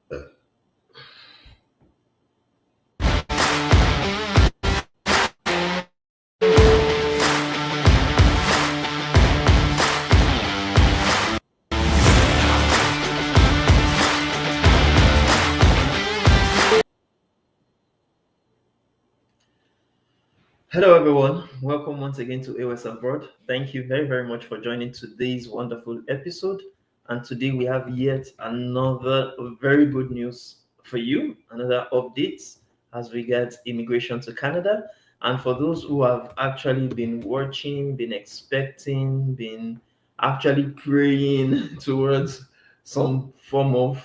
Hello, everyone. Welcome once again to A.O.S. Abroad. Thank you very, very much for joining today's wonderful episode. And today we have yet another very good news for you, another update as regards immigration to Canada. And for those who have actually been watching, been expecting, been actually praying towards some form of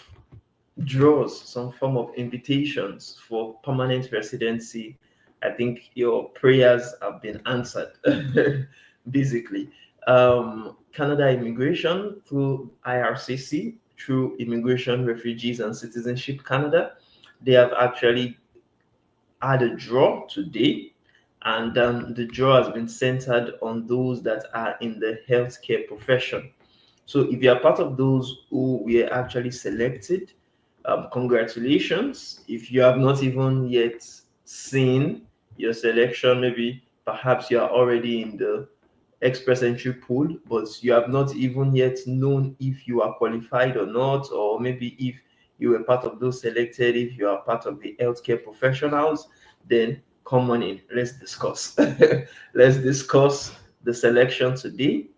draws, some form of invitations for permanent residency, I think your prayers have been answered. Basically, Canada Immigration through IRCC, through Immigration, Refugees, and Citizenship Canada, they have actually had a draw today, and the draw has been centered on those that are in the healthcare profession. So if you are part of those who were actually selected, congratulations. If you have not even yet seen your selection, maybe perhaps you are already in the express entry pool, but you have not even yet known if you are qualified or not, or maybe if you were part of those selected, if you are part of the healthcare professionals, then come on in. Let's discuss. Let's discuss the selection today,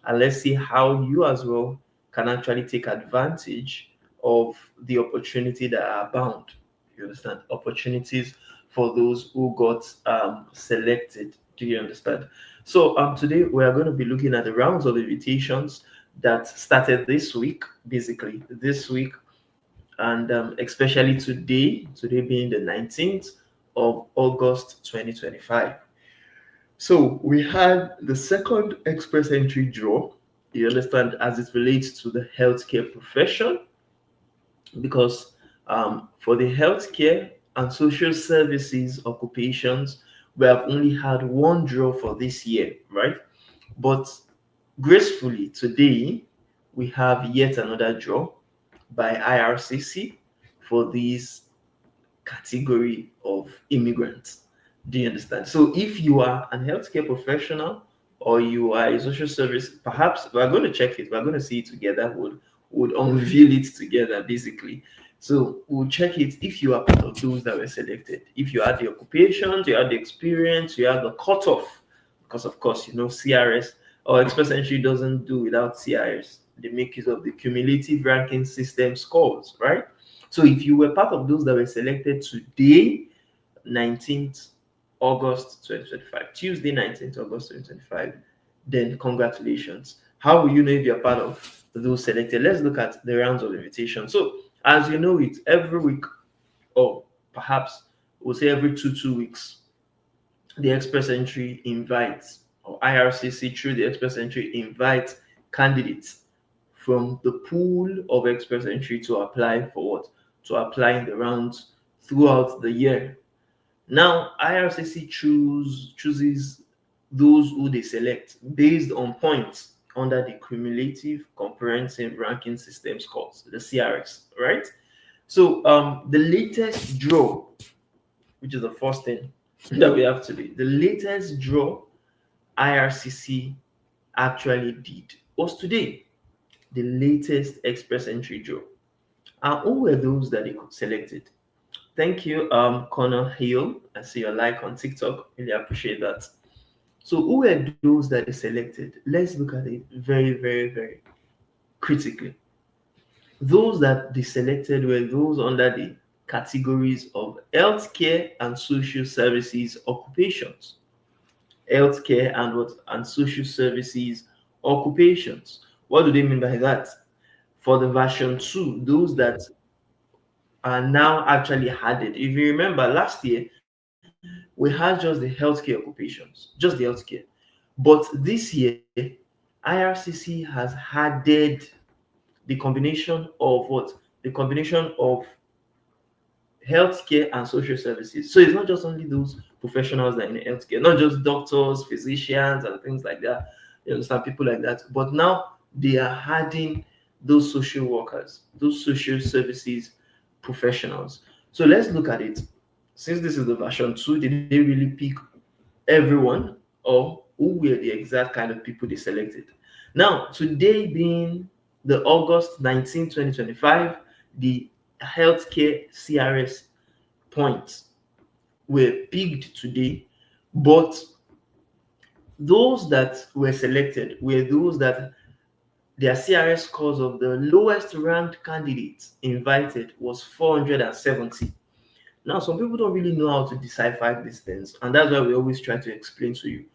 and let's see how you as well can actually take advantage of the opportunity that are bound. You understand? Opportunities for those who got selected. Do you understand? So today we are going to be looking at the rounds of invitations that started this week, basically this week, and especially today being the 19th of August 2025. So we had the second express entry draw, you understand, as it relates to the healthcare profession, because for the healthcare and social services occupations, we have only had one draw for this year, right? But gracefully, today we have yet another draw by IRCC for these category of immigrants. Do you understand? So if you are an healthcare professional or you are a social service, perhaps we're going to check it. We're going to see it together. Would unveil it together, basically. So we'll check it if you are part of those that were selected. If you had the occupations, you had the experience, you had the cutoff, because of course CRS or Express Entry doesn't do without CRS. They make use of the cumulative ranking system scores, right? So if you were part of those that were selected today, 19th August 2025, Tuesday, 19th August 2025, then congratulations. How will you know if you're part of those selected? Let's look at the rounds of invitation. So as you know it, every week, or perhaps we'll say every two weeks, the Express Entry invites, or IRCC through the Express Entry invites candidates from the pool of Express Entry to apply for what? To apply in the rounds throughout the year. Now, IRCC chooses those who they select based on points under the cumulative comprehensive ranking system scores, the CRS, right? So, the latest draw, which is the first thing that we have today, the latest draw IRCC actually did was today, the latest express entry draw. And who were those that they selected? Thank you, Connor Hill. I see your like on TikTok. Really appreciate that. So, who were those that they selected? Let's look at it very, very, very critically. Those that they selected were those under the categories of healthcare and social services occupations. Healthcare and what and social services occupations. What do they mean by that? For the version 2, those that are now actually added. If you remember last year, we had just the healthcare occupations, just the healthcare. But this year, IRCC has added the combination of what? The combination of healthcare and social services. So it's not just only those professionals that are in healthcare, not just doctors, physicians, and things like that. You understand, people like that. But now they are adding those social workers, those social services professionals. So let's look at it. Since this is the version 2, did they really pick everyone, or who were the exact kind of people they selected? Now, today being the August 19, 2025, the healthcare CRS points were picked today, but those that were selected were those that their CRS scores of the lowest ranked candidates invited was 470. Now, some people don't really know how to decipher these things, and that's why we always try to explain to you.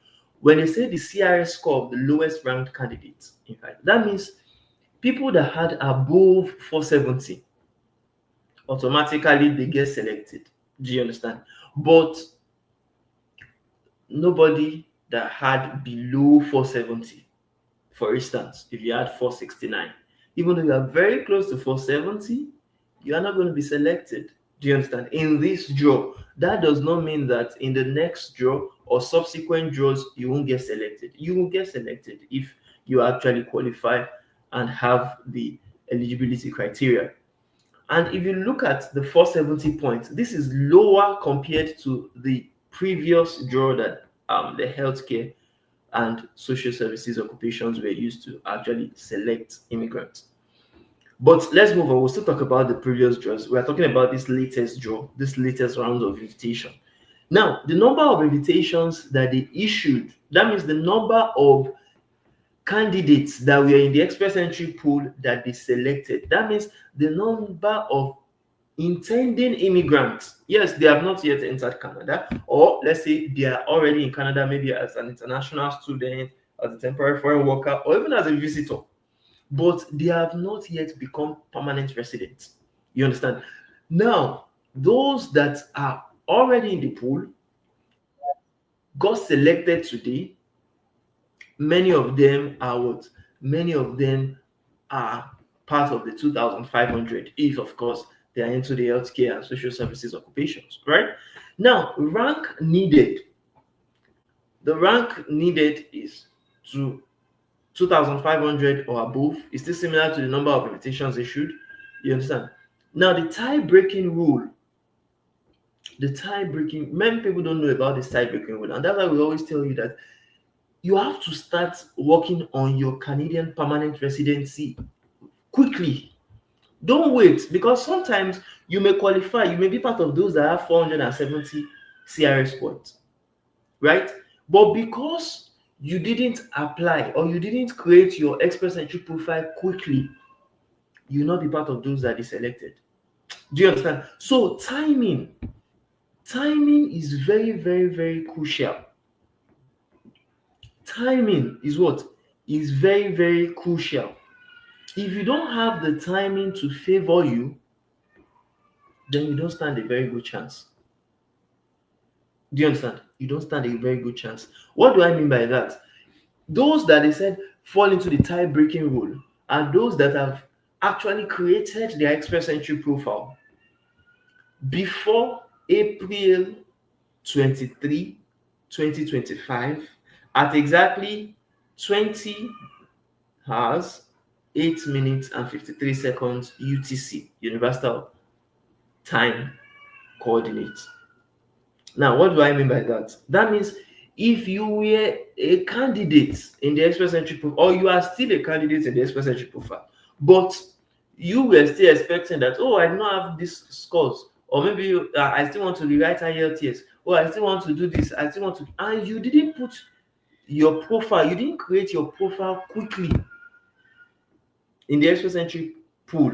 When they say the CRS score of the lowest ranked candidates, in fact, that means people that had above 470 automatically they get selected. Do you understand? But nobody that had below 470. For instance, if you had 469, even though you are very close to 470, you are not going to be selected. Do you understand? In this draw, that does not mean that in the next draw or subsequent draws, you won't get selected. You will get selected if you actually qualify and have the eligibility criteria. And if you look at the 470 points, this is lower compared to the previous draw that the healthcare and social services occupations were used to actually select immigrants. But let's move on. We'll still talk about the previous draws. We are talking about this latest draw, this latest round of invitation. Now, the number of invitations that they issued, that means the number of candidates that were in the express entry pool that they selected. That means the number of intending immigrants. Yes, they have not yet entered Canada, or let's say they are already in Canada, maybe as an international student, as a temporary foreign worker, or even as a visitor, but they have not yet become permanent residents. You understand? Now, those that are already in the pool got selected today. Many of them are what? Many of them are part of the 2,500, if of course they are into the healthcare and social services occupations, right? Now, rank needed. The rank needed is to 2,500 or above. Is this similar to the number of invitations issued? You understand? Now, the tie-breaking rule. Many people don't know about this tie-breaking rule, and that's why we always tell you that you have to start working on your Canadian permanent residency quickly. Don't wait, because sometimes you may qualify, you may be part of those that have 470 CRS points, right? But because you didn't apply or you didn't create your express entry profile quickly, you'll not be part of those that is selected. Do you understand? So timing is very, very, very crucial. Timing is what? Is very, very crucial. If you don't have the timing to favor you, then you don't stand a very good chance. Do you understand? You don't stand a very good chance. What do I mean by that? Those that they said fall into the tie breaking rule are those that have actually created their express entry profile before April 23, 2025 at exactly 20 hours, 8 minutes, and 53 seconds UTC, Universal Time Coordinates. Now, what do I mean by that? That means if you were a candidate in the express entry profile, or you are still a candidate in the express entry profile, but you were still expecting that, oh, I don't have these scores, or maybe I still want to rewrite IELTS, or I still want to do this, I still want to, and you didn't put your profile, you didn't create your profile quickly in the express entry pool,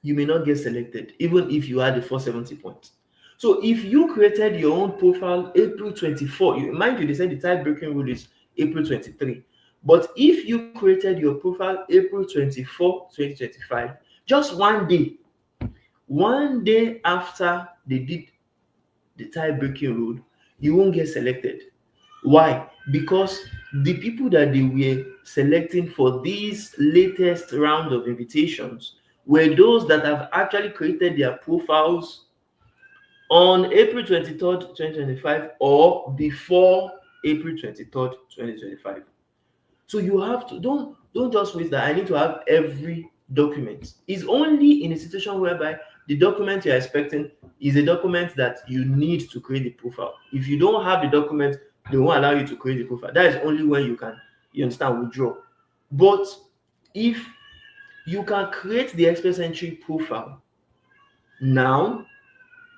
you may not get selected, even if you had the 470 points. So if you created your own profile April 24, mind you, they said the tie-breaking rule is April 23. But if you created your profile April 24, 2025, just one day after they did the tie-breaking rule, you won't get selected. Why? Because the people that they were selecting for this latest round of invitations were those that have actually created their profiles on April 23rd, 2025 or before April 23rd, 2025. So you have to don't just wait that I need to have every document. It's only in a situation whereby the document you're expecting is a document that you need to create the profile. If you don't have the document, they won't allow you to create the profile. That is only when you can, you understand, withdraw. But if you can create the express entry profile now,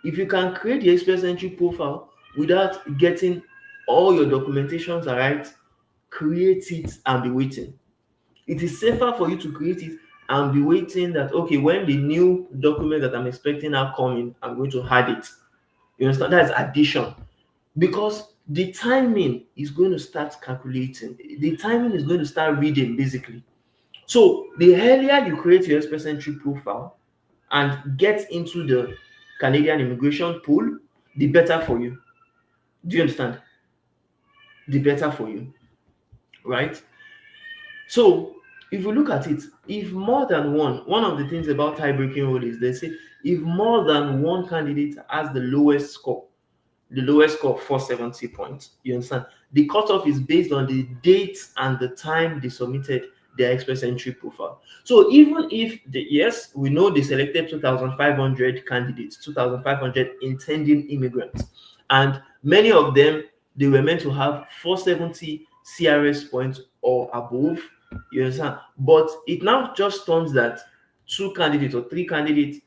if you can create the express entry profile without getting all your documentations right, create it and be waiting. It is safer for you to create it and be waiting that, okay, when the new document that I'm expecting are coming, I'm going to add it. You understand? That's addition. Because the timing is going to start calculating. The timing is going to start reading, basically. So the earlier you create your express entry profile and get into the Canadian immigration pool, the better for you. Do you understand? The better for you, right? So if you look at it, if more than one of the things about tie-breaking rule is they say if more than one candidate has the lowest score of 470 points, you understand? The cutoff is based on the date and the time they submitted their express entry profile. So even if yes, we know they selected 2,500 candidates, 2,500 intending immigrants, and many of them they were meant to have 470 CRS points or above. You understand? But it now just turns that two candidates or three candidates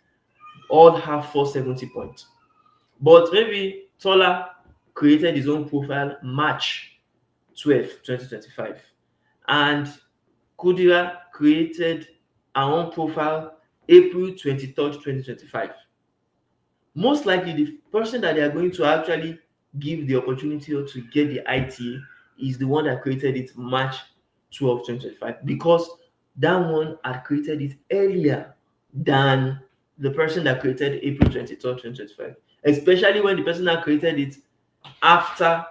all have 470 points. But maybe Tola created his own profile March 12th, 2025. And Kudira created her own profile April 23rd, 2025. Most likely, the person that they are going to actually give the opportunity to get the ITA is the one that created it March 12th, 2025, because that one had created it earlier than the person that created April 23rd, 2025. Especially when the person that created it after,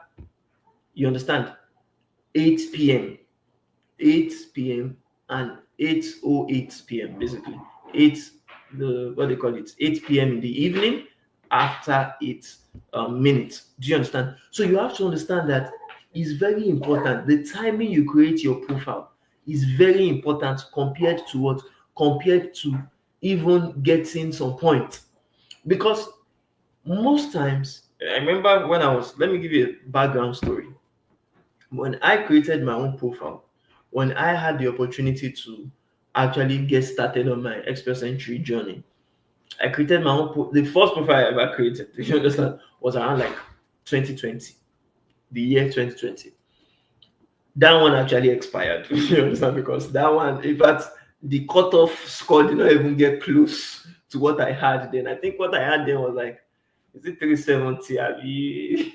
you understand, 8 p.m. 8 p.m. and 8:08 p.m. basically. 8 the what they call it 8 p.m. in the evening after 8 minutes. Do you understand? So you have to understand that it's very important. The timing you create your profile is very important compared to what? Compared to even getting some point. Because most times, I remember when let me give you a background story. When I created my own profile, when I had the opportunity to actually get started on my express entry journey, I created my own. The first profile I ever created, you understand, was around like 2020, the year 2020. That one actually expired. You understand? Because that one, in fact, the cutoff score did not even get close to what I had then. I think what I had then was like, is it 370? I mean,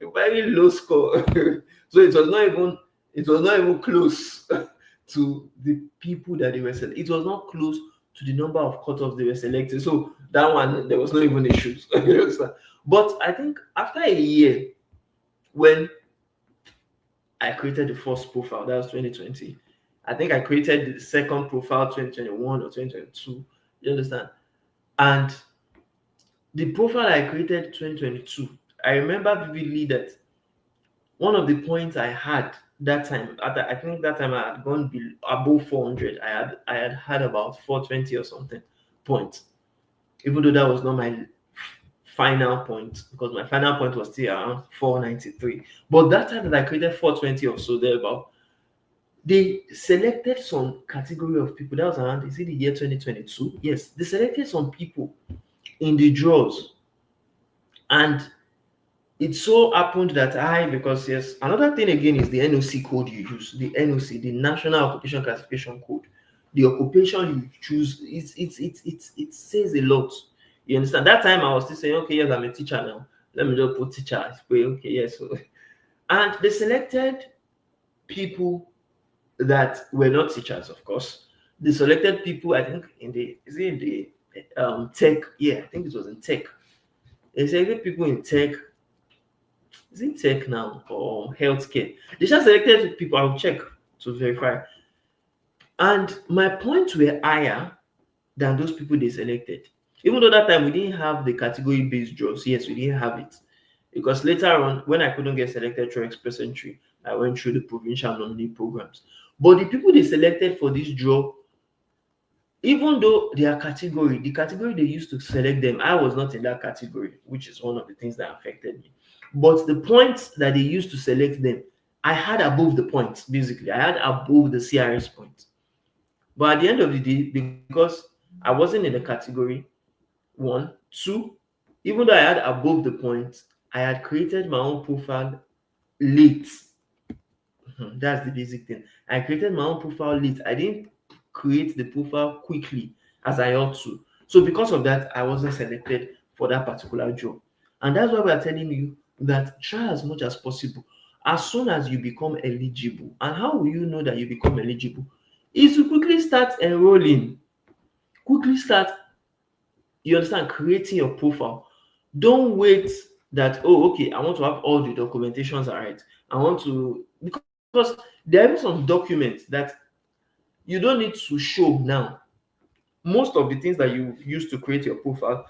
a very low score. So it was not even close to the people that they were selecting. It was not close to the number of cutoffs they were selecting. So that one, there was not even issues. You understand? But I think after a year, when I created the first profile, that was 2020. I think I created the second profile 2021 or 2022. You understand? And the profile I created 2022, I remember vividly that one of the points I had that time, I think that time I had gone above 400. I had about 420 or something points, even though that was not my final point, because my final point was still around 493. But that time that I created 420 or so thereabout, they selected some category of people. That was around, is it the year 2022? Yes, they selected some people in the draws. And it so happened that because yes, another thing again is the NOC code you use, the NOC, the National Occupation Classification Code. The occupation you choose, it says a lot. You understand? That time I was still saying, okay, yes, I'm a teacher now. Let me just put teacher. Okay, yes. And they selected people that were not teachers, of course. They selected people, I think, in the tech. Yeah, I think it was in tech. They selected people in tech. Is it tech now or healthcare? They just selected people. I'll check to verify. And my points were higher than those people they selected. Even though that time we didn't have the category based draws. Yes, we didn't have it. Because later on, when I couldn't get selected through Express Entry, I went through the provincial nominee programs. But the people they selected for this draw Even though their category, the category they used to select them, I was not in that category, which is one of the things that affected me. But the points that they used to select them, I had above the points, basically. I had above the CRS points. But at the end of the day, because I wasn't in the category, one, two, even though I had above the points, I had created my own profile late. That's the basic thing. I created my own profile late. I didn't create the profile quickly as I ought to. So because of that, I wasn't selected for that particular job. And that's why we are telling you that try as much as possible. As soon as you become eligible, and how will you know that you become eligible? Is to quickly start enrolling. Quickly start, you understand, creating your profile. Don't wait that, oh, okay, I want to have all the documentations are right. I want to, because there are some documents that you don't need to show now. Most of the things that you use to create your profile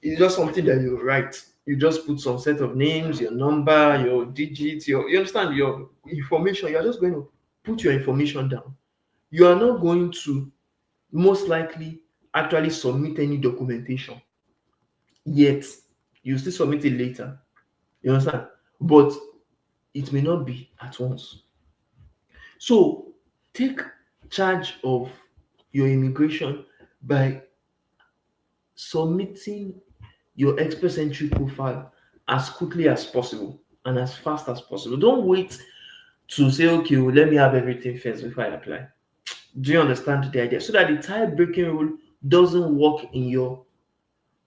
is just something that you write. You just put some set of names, your number, your digits, you understand, your information. You're just going to put your information down. You are not going to most likely actually submit any documentation yet. You still submit it later. You understand? But it may not be at once. So take charge of your immigration by submitting your express entry profile as quickly as possible and as fast as possible. Don't wait to say, okay, well, let me have everything first before I apply. Do you understand the idea? So that the tie breaking rule doesn't work in your,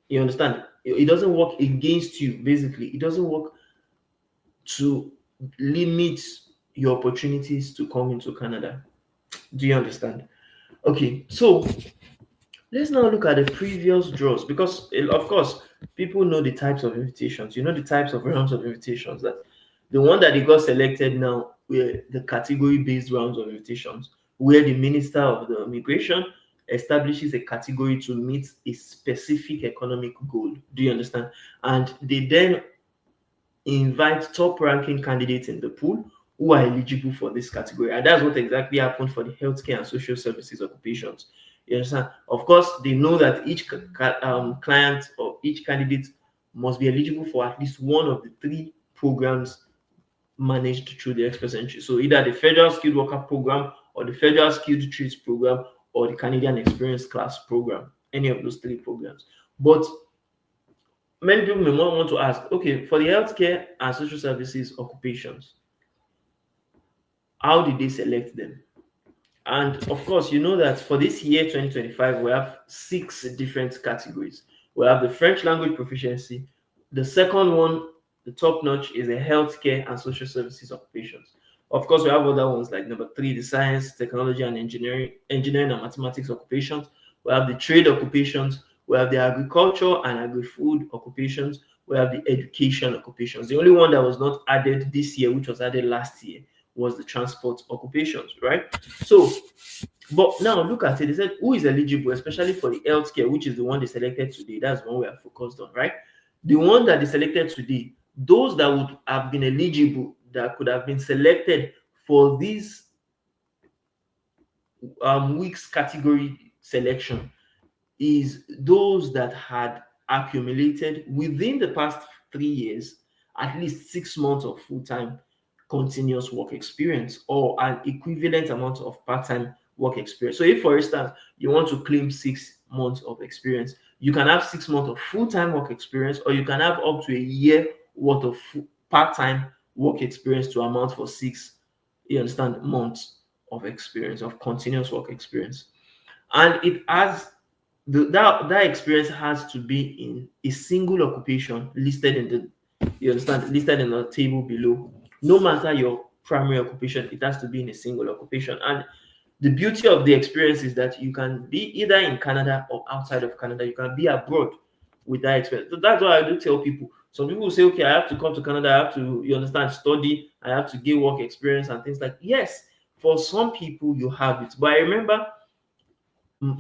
you understand? It doesn't work against you, basically. It doesn't work to limit your opportunities to come into Canada. Do you understand? Okay, so let's now look at the previous draws because, of course, people know the types of invitations. You know the types of rounds of invitations. That the one that they got selected now were the category-based rounds of invitations, where the Minister of the Immigration establishes a category to meet a specific economic goal. Do you understand? And they then invite top ranking candidates in the pool who are eligible for this category. And that's what exactly happened for the healthcare and social services occupations. You understand? Of course, they know that each client or each candidate must be eligible for at least one of the three programs managed through the Express Entry. So either the Federal Skilled Worker Program or the Federal Skilled Trades Program or the Canadian Experience Class Program, any of those three programs. But many people may want to ask, okay, for the healthcare and social services occupations, how did they select them? And of course, you know that for this year 2025, we have 6 different categories. We have the French language proficiency. The second one, the top notch, is the healthcare and social services occupations. Of course, we have other ones like number 3, the science, technology, and engineering and mathematics occupations. We have the trade occupations. We have the agriculture and agri-food occupations. We have the education occupations. The only one that was not added this year, which was added last year, was the transport occupations, right? So, but now look at it. They said who is eligible, especially for the healthcare, which is the one they selected today. That's the one we are focused on, right? The one that they selected today, those that would have been eligible, that could have been selected for these week's category selection, is those that had accumulated within the past 3 years at least 6 months of full-time continuous work experience or an equivalent amount of part-time work experience. So if, for instance, you want to claim 6 months of experience, you can have 6 months of full-time work experience, or you can have up to a year worth of part-time work experience to amount for 6 months of experience, of continuous work experience. And it has that experience has to be in a single occupation listed in the, you understand, listed in the table below. No matter your primary occupation, it has to be in a single occupation. And the beauty of the experience is that you can be either in Canada or outside of Canada. You can be abroad with that experience. So that's why I do tell people. Some people say, okay, I have to come to Canada, I have to, you understand, study, I have to get work experience and things like, yes, for some people you have it. But I remember,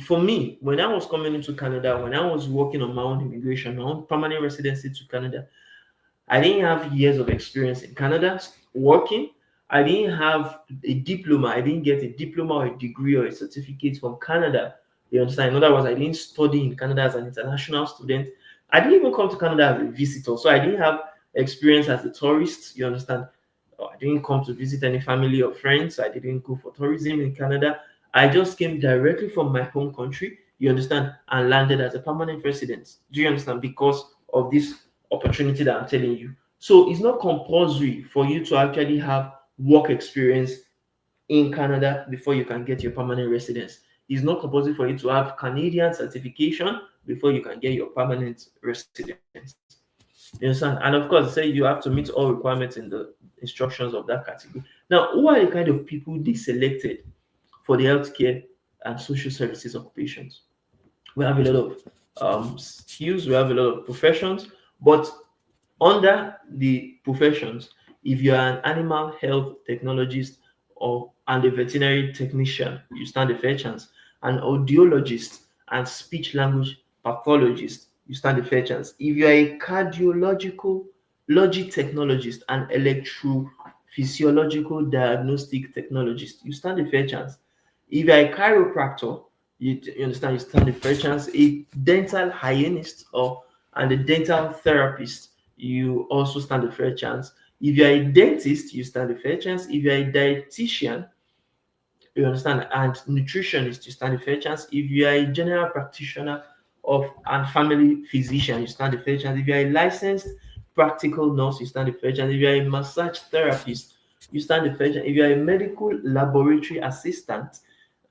for me, when I was coming into Canada, when I was working on my own immigration, my own permanent residency to Canada, I didn't have years of experience in Canada working. I didn't have a diploma. I didn't get a diploma or a degree or a certificate from Canada You understand? In other words, I didn't study in Canada as an international student. I didn't even come to Canada as a visitor. So I didn't have experience as a tourist. You understand? I didn't come to visit any family or friends. I didn't go for tourism in Canada. I just came directly from my home country, you understand, and landed as a permanent resident. Do you understand? Because of this opportunity that I'm telling you. So it's not compulsory for you to actually have work experience in Canada before you can get your permanent residence. It's not compulsory for you to have Canadian certification before you can get your permanent residence. You understand? And of course, say you have to meet all requirements in the instructions of that category. Now, who are the kind of people they selected for the healthcare and social services occupations? We have a lot of skills, we have a lot of professions, but under the professions, if you are an animal health technologist or and a veterinary technician, you stand a fair chance. An audiologist and speech language pathologist, you stand a fair chance. If you are a cardiological logic technologist and electrophysiological diagnostic technologist, you stand a fair chance. If you're a chiropractor, you understand you stand a fair chance. A dental hygienist or and a dental therapist, you also stand a fair chance. If you're a dentist, you stand a fair chance. If you're a dietitian, you understand, and nutritionist, you stand a fair chance. If you are a general practitioner of and family physician, you stand a fair chance. If you are a licensed practical nurse, you stand a fair chance. If you are a massage therapist, you stand a fair chance. If you are a medical laboratory assistant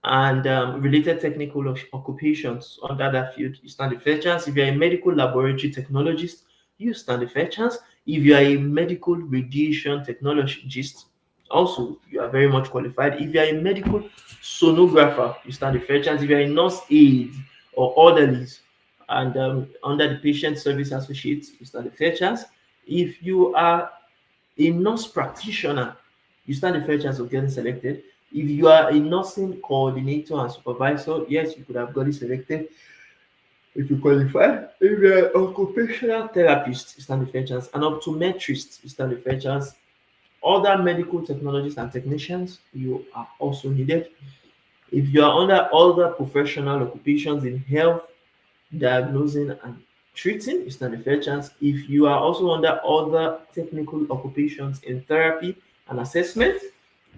and related technical occupations under that field, you stand a fair chance. If you're a medical laboratory technologist, you stand a fair chance. If you are a medical radiation technologist, also you are very much qualified. If you are a medical sonographer, you stand a fair chance. If you are a nurse aide or orderlies and under the patient service associates, you stand a fair chance. If you are a nurse practitioner, you stand a fair chance of getting selected. If you are a nursing coordinator and supervisor, yes, you could have gotten selected if you qualify. If you're an occupational therapist, you stand a fair chance. An optometrist, you stand a fair chance. Other medical technologists and technicians, you are also needed. If you are under other professional occupations in health, diagnosing and treating, you stand a fair chance. If you are also under other technical occupations in therapy and assessment,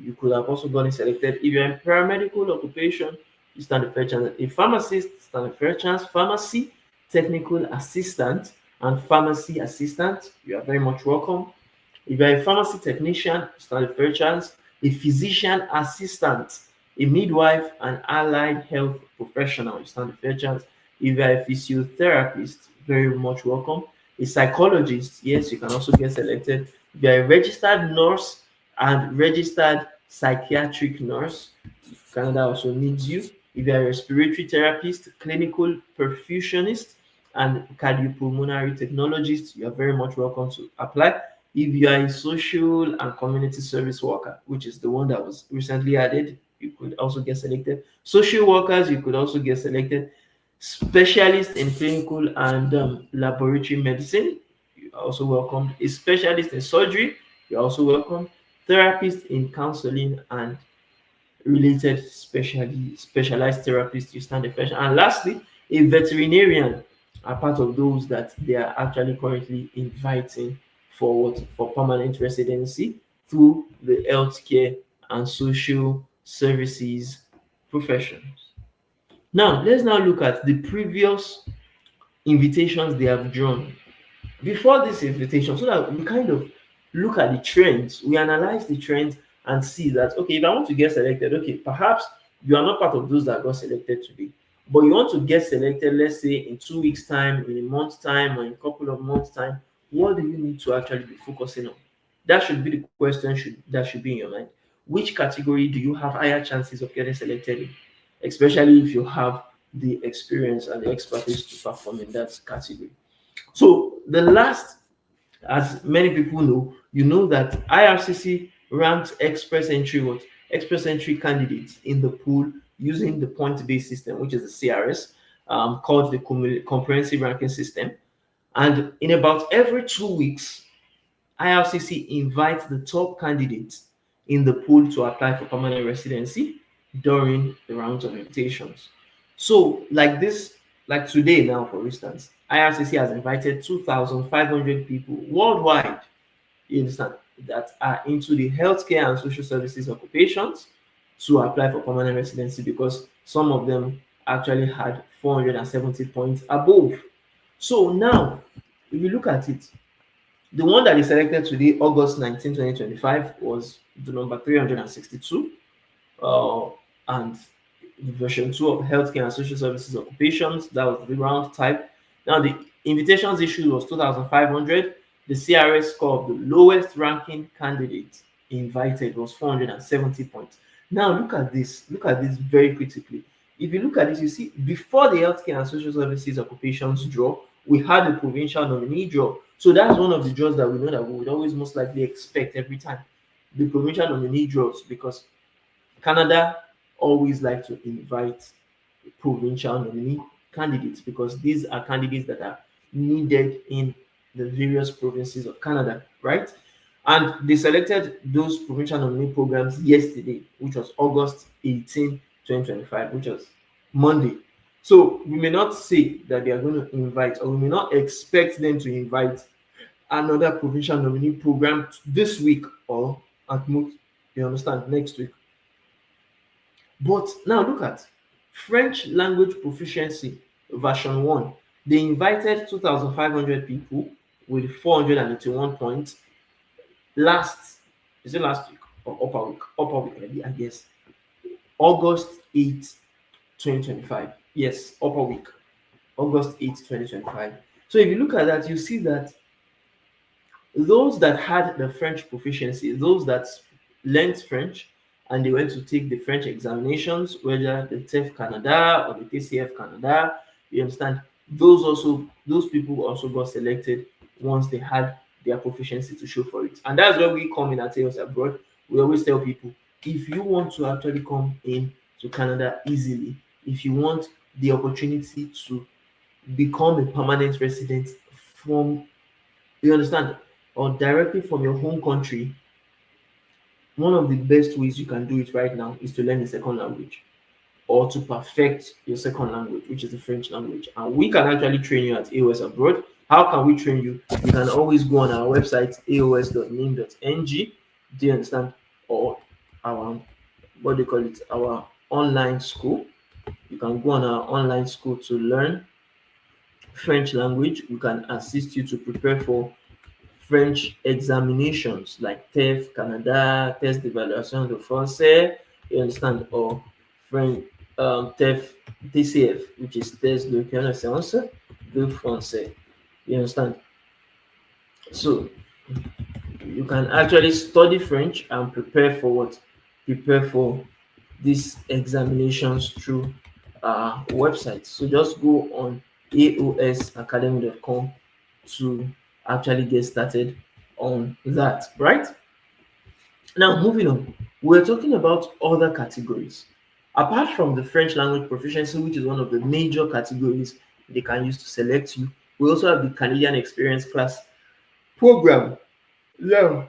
you could have also gotten selected. If you're in paramedical occupation, you stand a fair chance. A pharmacist, stand a fair chance. Pharmacy, technical assistant, and pharmacy assistant, you are very much welcome. If you're a pharmacy technician, you stand a fair chance. A physician assistant, a midwife, and allied health professional, you stand a fair chance. If you're a physiotherapist, very much welcome. A psychologist, yes, you can also get selected. If you're a registered nurse and registered psychiatric nurse, Canada also needs you. If you're a respiratory therapist, clinical perfusionist, and cardiopulmonary technologist, you are very much welcome to apply. If you are a social and community service worker, which is the one that was recently added, you could also get selected. Social workers, you could also get selected. Specialist in clinical and laboratory medicine, you are also welcome. A specialist in surgery, you're also welcome. Therapist in counseling and related specialized therapists, you stand a question. And lastly, a veterinarian are part of those that they are actually currently inviting forward for permanent residency through the healthcare and social services professions. Now, let's now look at the previous invitations they have drawn before this invitation, so that we kind of look at the trends, we analyze the trends and see that okay, if I want to get selected, okay, perhaps you are not part of those that got selected today, but you want to get selected, let's say in 2 weeks' time, in a month's time, or in a couple of months' time. What do you need to actually be focusing on? That should be the question that should be in your mind. Which category do you have higher chances of getting selected in? Especially if you have the experience and the expertise to perform in that category. So the last, as many people know, you know that IRCC ranks express entry what? Express entry candidates in the pool using the point-based system, which is the CRS, called the comprehensive ranking system. And in about every 2 weeks, IRCC invites the top candidates in the pool to apply for permanent residency during the rounds of invitations. So, like this, like today now, for instance, IRCC has invited 2,500 people worldwide, you understand, that are into the healthcare and social services occupations to apply for permanent residency because some of them actually had 470 points above. So now, if you look at it, the one that is selected today, August 19, 2025, was the number 362, uh, and the version 2 of healthcare and social services occupations. That was the round type. Now, the invitations issued was 2,500. The CRS score of the lowest ranking candidate invited was 470 points. Now, look at this. Look at this very critically. If you look at this, you see, before the healthcare and social services occupations draw, we had the provincial nominee draw. So that's one of the draws that we know that we would always most likely expect every time. The provincial nominee draws, because Canada always like to invite provincial nominee candidates because these are candidates that are needed in the various provinces of Canada, right? And they selected those provincial nominee programs yesterday, which was August 18, 2025, which was Monday. So we may not say that they are going to invite, or we may not expect them to invite another provincial nominee program this week or at most, you understand, next week. But now look at French language proficiency version 1. They invited 2,500 people with 481 points last, is it last week or upper week? Upper week, maybe, I guess. August 8th, 2025. Yes, upper week. August 8th, 2025. So if you look at that, you see that those that had the French proficiency, those that learned French and they went to take the French examinations, whether the TEF Canada or the TCF Canada, you understand, those people also got selected once they had their proficiency to show for it. And that's where we come in at A.O.S Abroad. We always tell people, if you want to actually come in to Canada easily, if you want the opportunity to become a permanent resident from, you understand, or directly from your home country, one of the best ways you can do it right now is to learn a second language or to perfect your second language, which is the French language. And we can actually train you at A.O.S Abroad. How can we train you? You can always go on our website, aos.nim.ng. Do you understand? Or our, what do you call it? Our online school. You can go on our online school to learn French language. We can assist you to prepare for French examinations like TEF Canada, Test d'évaluation de français, you understand, or French TEF TCF, which is Test de connaissance de français. You understand? So you can actually study French and prepare for what? Prepare for these examinations through our website. So just go on aosacademy.com to actually get started on that, right? Now, moving on, we're talking about other categories. Apart from the French language proficiency, which is one of the major categories they can use to select you, we also have the Canadian Experience Class program. Now,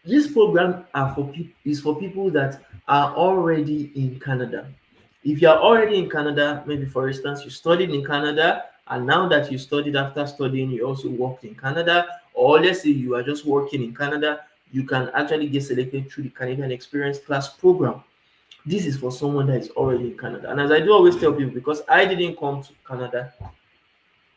this program is for people that are already in Canada. If you are already in Canada, maybe for instance, you studied in Canada, and now that you studied, after studying, you also worked in Canada, or let's say you are just working in Canada, you can actually get selected through the Canadian Experience Class program. This is for someone that is already in Canada. And as I do always tell people, because I didn't come to Canada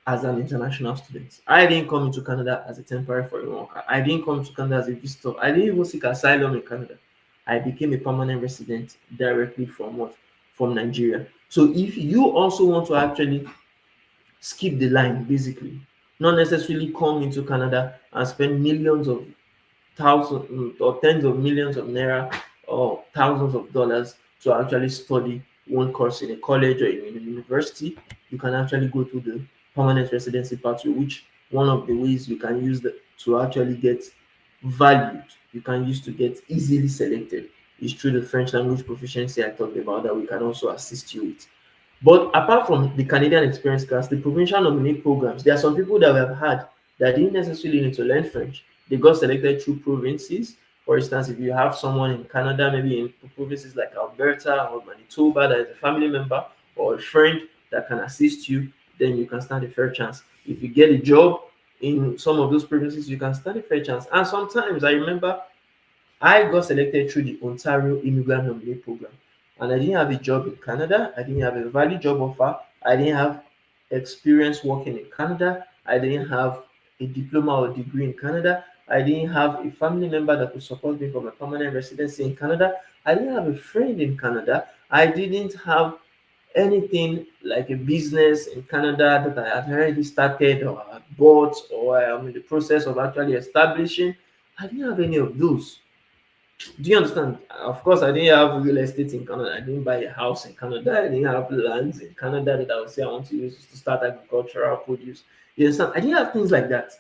as an international student. I didn't come into Canada as a temporary foreign worker. I didn't come to Canada as a visitor. I didn't even seek asylum in Canada. I became a permanent resident directly from what? From Nigeria. So if you also want to actually skip the line, basically, not necessarily come into Canada and spend millions of thousands or tens of millions of naira or thousands of dollars to actually study one course in a college or in a university, you can actually go to the permanent residency pathway, which one of the ways you can use to actually get valued, you can use to get easily selected is through the French language proficiency I talked about that we can also assist you with. But apart from the Canadian Experience Class, the provincial nominee programs, there are some people that we have had that didn't necessarily need to learn French. They got selected through provinces. For instance, if you have someone in Canada, maybe in provinces like Alberta or Manitoba that is a family member, or a friend that can assist you, then you can stand a fair chance. If you get a job in some of those provinces, you can stand a fair chance. And sometimes I remember I got selected through the Ontario Immigrant Nominee Program. And I didn't have a job in Canada. I didn't have a valid job offer. I didn't have experience working in Canada. I didn't have a diploma or degree in Canada. I didn't have a family member that could support me for my permanent residency in Canada. I didn't have a friend in Canada. I didn't have anything like a business in Canada that I had already started or had bought or I am in the process of actually establishing. I didn't have any of those. Do you understand? Of course, I didn't have real estate in Canada. I didn't buy a house in Canada. I didn't have lands in Canada that I would say I want to use to start agricultural produce. You understand? I didn't have things like that.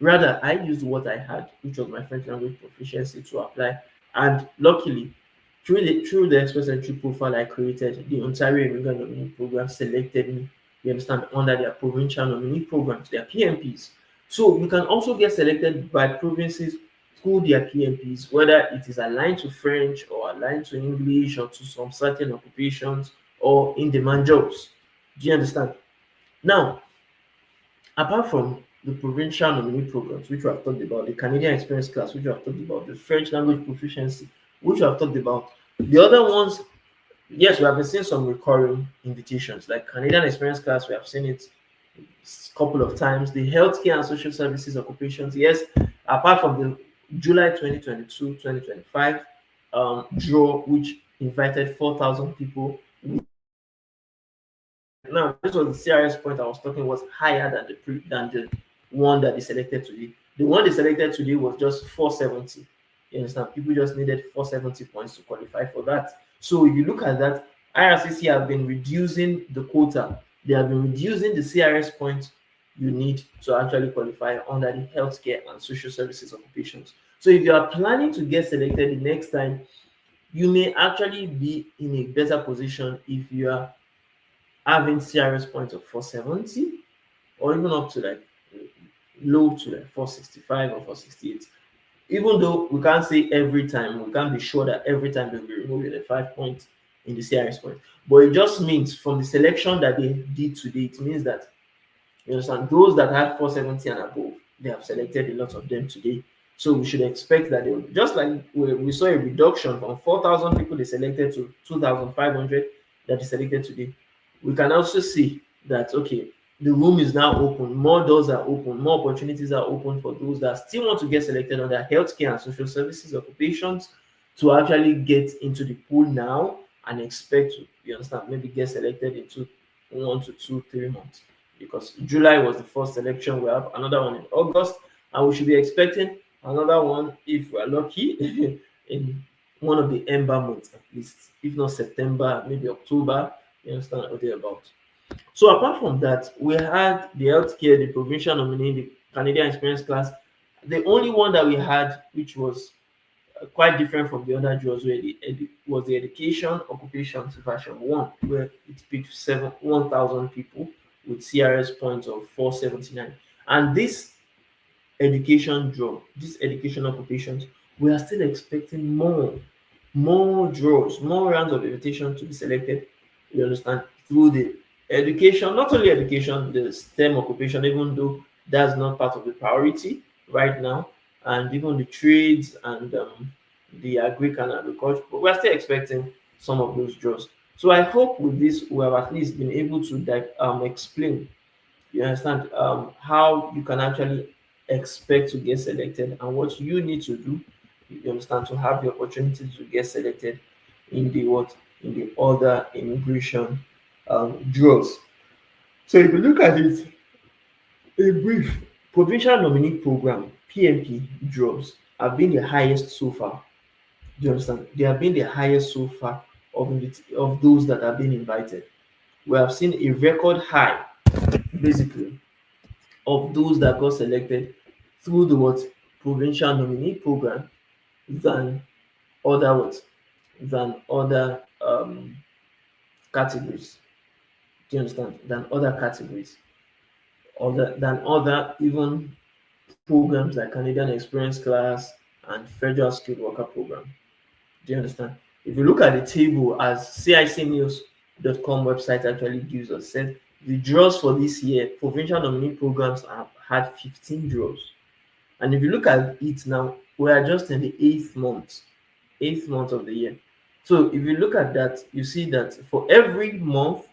Rather, I used what I had, which was my French language proficiency, to apply. And luckily, through the Express Entry profile I created, the Ontario Immigrant Nominee Program selected me, you understand, under their provincial nominee programs, their PMPs. So you can also get selected by provinces through their PMPs, whether it is aligned to French or aligned to English or to some certain occupations or in demand jobs. Do you understand? Now, apart from the provincial nominee programs, which we have talked about, the Canadian Experience class, which we have talked about, the French language proficiency, which we have talked about, the other ones, yes, we have been seeing some recurring invitations, like Canadian Experience class, we have seen it a couple of times. The healthcare and social services occupations, yes, apart from the July 2022-2025 draw, which invited 4,000 people. Now, this was the CRS point I was talking was higher than the one that they selected today. The one they selected today was just 470. You understand? People just needed 470 points to qualify for that. So if you look at that, IRCC have been reducing the quota. They have been reducing the CRS points you need to actually qualify under the healthcare and social services occupations. So if you are planning to get selected the next time, you may actually be in a better position if you are having CRS points of 470 or even up to like low to like 465 or 468. Even though we can't say every time, we can't be sure that every time they'll be removing the 5 points in the CRS point. But it just means from the selection that they did today, it means that you understand those that had 470 and above, they have selected a lot of them today. So we should expect that they will just like we saw a reduction from 4,000 people they selected to 2,500 that they selected today. We can also see that okay, the room is now open, more doors are open, more opportunities are open for those that still want to get selected on their healthcare and social services occupations to actually get into the pool now and expect to, you understand, maybe get selected into 1 to 2, 3 months. Because July was the first election, we have another one in August, and we should be expecting another one if we're lucky in one of the ember months at least, if not September, maybe October, you understand, or thereabout. So apart from that, we had the healthcare, the provincial nominee, the Canadian Experience class. The only one that we had, which was quite different from the other jobs, where was the education occupations version one, where it picked 1,000 people with CRS points of 479. And this education draw, these education occupations, we are still expecting more draws, more rounds of invitation to be selected. You understand? Through the education, not only education, the STEM occupation, even though that's not part of the priority right now, and even the trades and the agric and agriculture, but we're still expecting some of those draws. So I hope with this we have at least been able to explain, you understand, how you can actually expect to get selected and what you need to do, you understand, to have the opportunity to get selected in the what in the other immigration draws. So if you look at it in brief, provincial nominee program PMP draws have been the highest so far. Do you understand? They have been the highest so far of those that have been invited. We have seen a record high, basically, of those that got selected through the what provincial nominee program than other what than other categories. Do you understand? Than other categories, other than other even programs like Canadian Experience Class and Federal Skilled Worker Program. Do you understand? If you look at the table as CIC News .com website actually gives us, said the draws for this year, provincial nominee programs have had 15 draws. And if you look at it now, we are just in the eighth month of the year. So if you look at that, you see that for every month,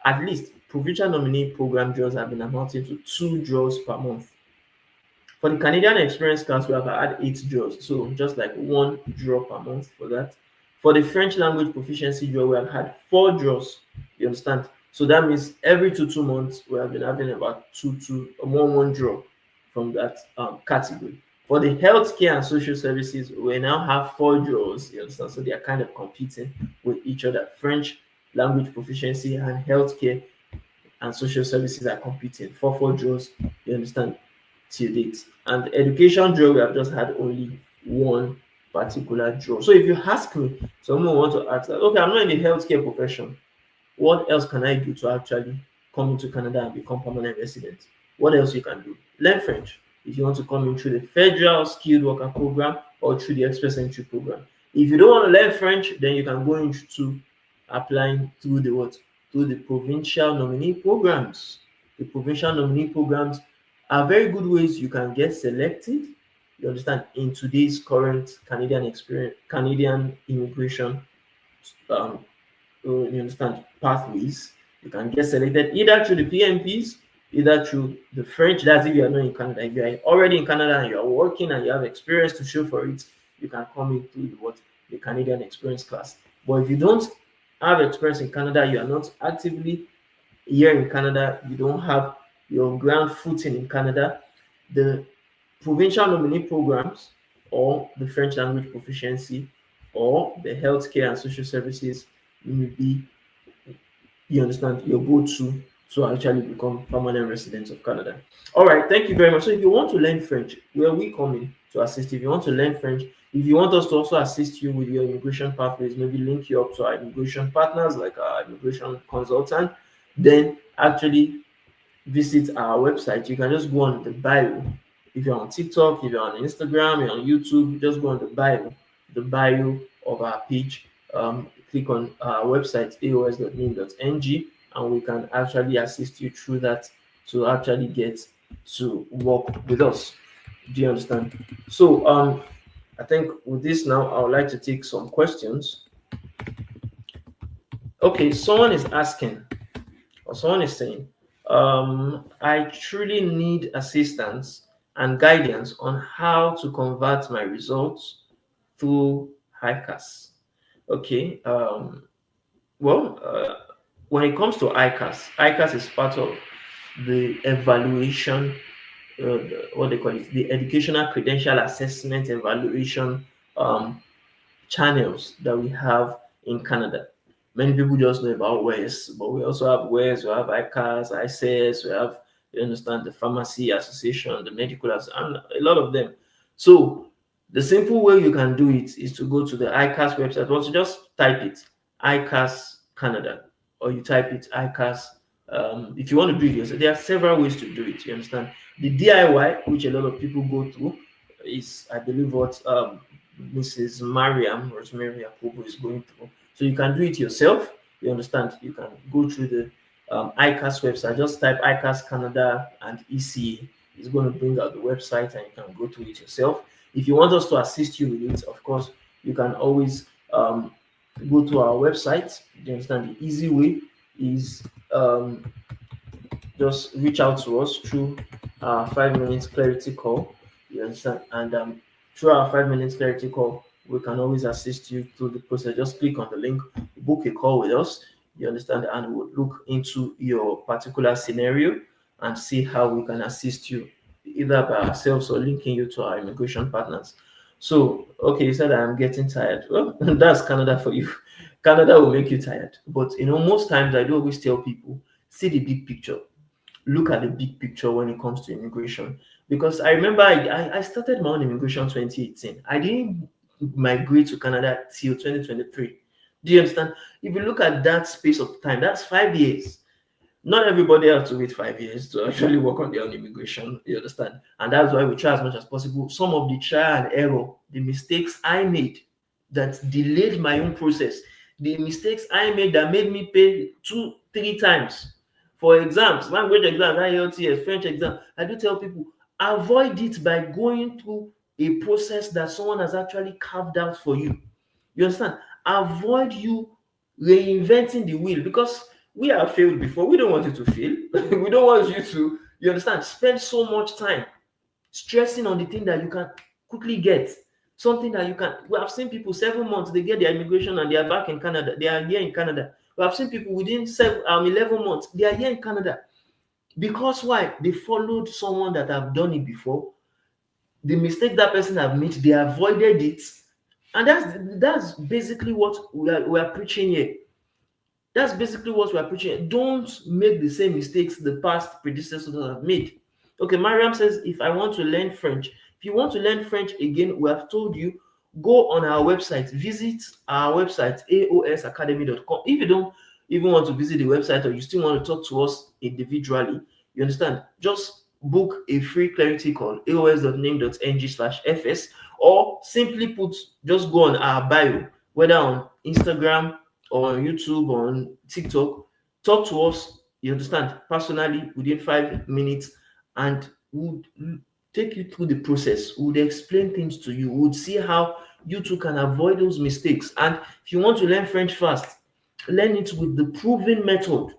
at least provincial nominee program draws have been amounting to 2 draws per month. For the Canadian experience class, we have had 8 draws, so just like 1 draw per month for that. For the French language proficiency draw, we have had 4 draws. You understand? So that means every 2 months we have been having about one draw from that category. For the healthcare and social services, we now have 4 draws. You understand? So they are kind of competing with each other. French language proficiency and healthcare and social services are competing. 4 draws. You understand? Till date. And education draw, we have just had only one particular draw. So if you ask me, someone want to ask that, okay, I'm not in the healthcare profession. What else can I do to actually come into Canada and become permanent resident? What else you can do? Learn French if you want to come in through the federal skilled worker program or through the express entry program. If you don't want to learn French, then you can go into applying through the what? Through the provincial nominee programs. The provincial nominee programs are very good ways you can get selected. You understand, in today's current Canadian experience, Canadian immigration um, you understand, pathways. You can get selected either through the PMPs, either through the French. That's if you are not in Canada. If you are already in Canada and you are working and you have experience to show for it, you can come in through the Canadian experience class. But if you don't have experience in Canada, you are not actively here in Canada, you don't have your ground footing in Canada, the provincial nominee programs or the French language proficiency or the healthcare and social services will be, you understand, your go-to to actually become permanent residents of Canada. All right, thank you very much. So if you want to learn French, where we come in to assist. If you want to learn French, if you want us to also assist you with your immigration pathways, maybe link you up to our immigration partners like our immigration consultant, then actually visit our website. You can just go on the bio. If you're on TikTok, if you're on Instagram, you're on YouTube, just go on the bio of our page. Click on our website, aos.nin.ng, and we can actually assist you through that to actually get to work with us. Do you understand? So, I think with this now, I would like to take some questions. Okay, someone is asking, or someone is saying, I truly need assistance and guidance on how to convert my results through HICAS. Okay, well, when it comes to ICAS, ICAS is part of the evaluation, what they call it, the Educational Credential Assessment Evaluation um, channels that we have in Canada. Many people just know about A.O.S, but we also have A.O.S, we have ICAS, ICS, we have, you understand, the Pharmacy Association, the Medical Association, and a lot of them. So the simple way you can do it is to go to the ICAS website. Once you just type it, ICAS Canada, or you type it ICAS. If you want to do it yourself, there are several ways to do it. You understand? The DIY, which a lot of people go through, is, I believe, what Mrs. Mariam Rosemary Akobo is going through. So you can do it yourself. You understand? You can go through the ICAS website. Just type ICAS Canada and ECA. It's going to bring out the website and you can go through it yourself. If you want us to assist you with it, of course, you can always go to our website. You understand? The easy way is just reach out to us through our 5 minutes clarity call. You understand? And through our 5 minutes clarity call, we can always assist you through the process. Just click on the link, book a call with us. You understand? And we'll look into your particular scenario and see how we can assist you, either by ourselves or linking you to our immigration partners. So, okay, you said I'm getting tired. Well, that's Canada for you. Canada will make you tired. But most times I do always tell people, see the big picture, look at the big picture when it comes to immigration. Because I remember I started my own immigration 2018. I didn't migrate to Canada till 2023. Do you understand? If you look at that space of time, that's 5 years. Not everybody has to wait 5 years to actually work on their own immigration. You understand? And that's why we try as much as possible. Some of the trial and error, the mistakes I made that delayed my own process, the mistakes I made that made me pay 2, 3 times for exams, language exams, IELTS, French exam. I do tell people avoid it by going through a process that someone has actually carved out for you. You understand? Avoid you reinventing the wheel because we have failed before. We don't want you to fail. We don't want you to, you understand, spend so much time stressing on the thing that you can quickly get. Something that you can. We have seen people 7 months, they get their immigration and they are back in Canada. They are here in Canada. We have seen people within 11 months, they are here in Canada. Because why? They followed someone that have done it before. The mistake that person have made, they avoided it. And that's basically what we are preaching here. That's basically what we are preaching. Don't make the same mistakes the past predecessors have made. Okay, Mariam says, if I want to learn French, if you want to learn French again, we have told you, go on our website, visit our website, aosacademy.com. If you don't even want to visit the website or you still want to talk to us individually, you understand, just book a free clarity call, aos.name.ng/fs, or simply put, just go on our bio, whether on Instagram or on YouTube or on TikTok, talk to us, you understand, personally within 5 minutes, and we'll take you through the process. We'll explain things to you. We'll see how you too can avoid those mistakes. And if you want to learn French fast, learn it with the proven method.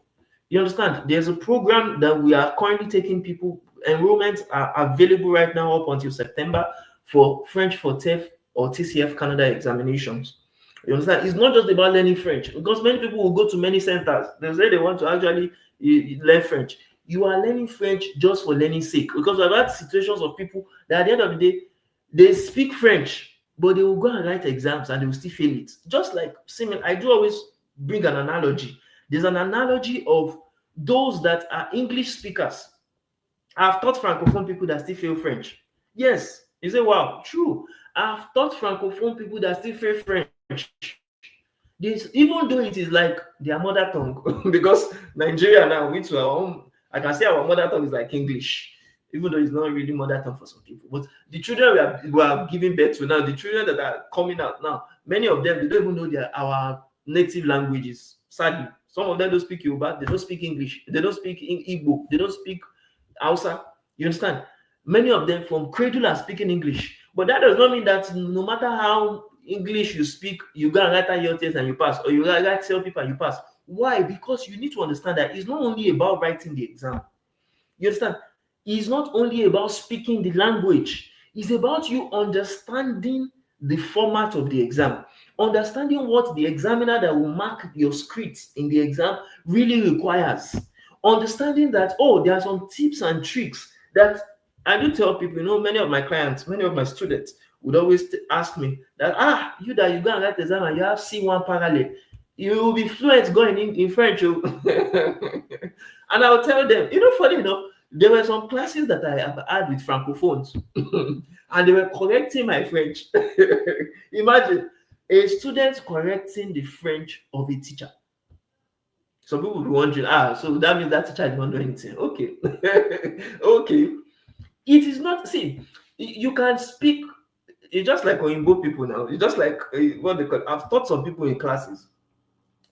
You understand? There's a program that we are currently taking people. Enrollments are available right now up until September for French for TEF or TCF Canada examinations. You understand? It's not just about learning French because many people will go to many centers. They say they want to actually learn French. You are learning French just for learning sake because I've had situations of people that at the end of the day, they speak French, but they will go and write exams and they will still fail it. Just like similar, I do always bring an analogy. There's an analogy of those that are English speakers. I've taught Francophone people that still fail French. Yes, you say, wow, true. I've taught Francophone people that still fail French. This, even though it is like their mother tongue, because Nigeria now, we to our own, I can say our mother tongue is like English, even though it's not really mother tongue for some people. But the children we are giving birth to now, the children that are coming out now, many of them, they don't even know our native languages. Sadly, some of them don't speak Yoruba, they don't speak English, they don't speak Igbo, they don't speak Hausa. You understand? Many of them from cradle are speaking English. But that does not mean that no matter how English you speak, you go and write your test and you pass, or you write tell people and you pass. Why? Because you need to understand that it's not only about writing the exam. You understand? It's not only about speaking the language. It's about you understanding the format of the exam, understanding what the examiner that will mark your scripts in the exam really requires, understanding that, oh, there are some tips and tricks that I do tell people. Many of my clients, many of my students would always ask me that, you go and write exam and you have C1 parallel, you will be fluent going in French. And I'll tell them, funny enough, there were some classes that I have had with Francophones and they were correcting my French. Imagine a student correcting the French of a teacher. Some people will be wondering, so that means that teacher did not know anything. Okay. Okay. It is not, see, you can speak, it's just like Oyinbo people now. It's just like what they call it. I've taught some people in classes.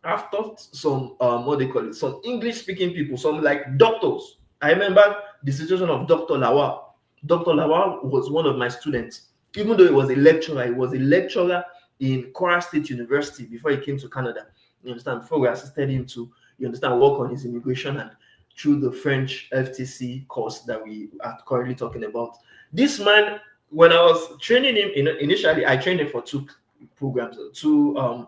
I've taught some what they call it, some English speaking people, some like doctors. I remember the situation of Dr. Lawal. Dr. Lawal was one of my students. Even though he was a lecturer in Kwara State University before he came to Canada. You understand? Before we assisted him to, you understand, work on his immigration and through the French FTC course that we are currently talking about. This man, when I was training him, initially I trained him for two